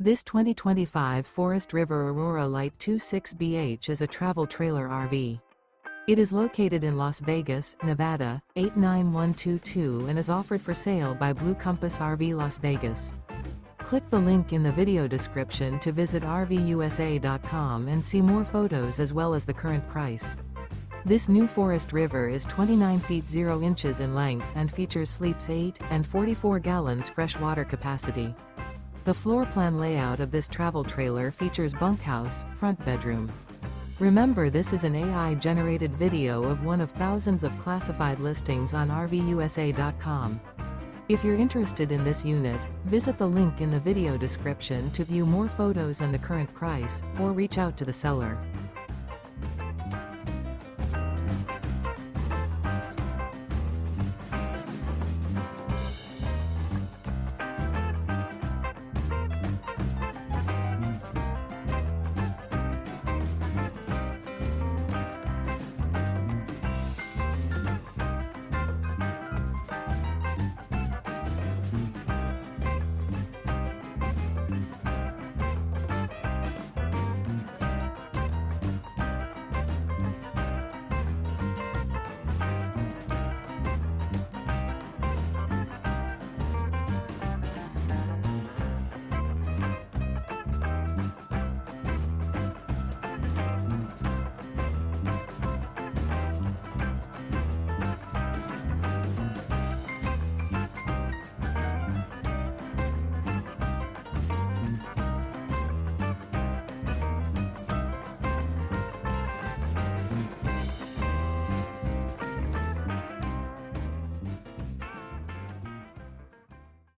This 2025 Forest River Aurora Light 26BH is a travel trailer RV. It is located in Las Vegas, Nevada, 89122 and is offered for sale by Blue Compass RV Las Vegas. Click the link in the video description to visit RVUSA.com and see more photos as well as the current price. This new Forest River is 29 feet 0 inches in length and features sleeps 8 and 44 gallons fresh water capacity. The floor plan layout of this travel trailer features bunkhouse, front bedroom. Remember, this is an AI-generated video of one of thousands of classified listings on RVUSA.com. If you're interested in this unit, visit the link in the video description to view more photos and the current price, or reach out to the seller.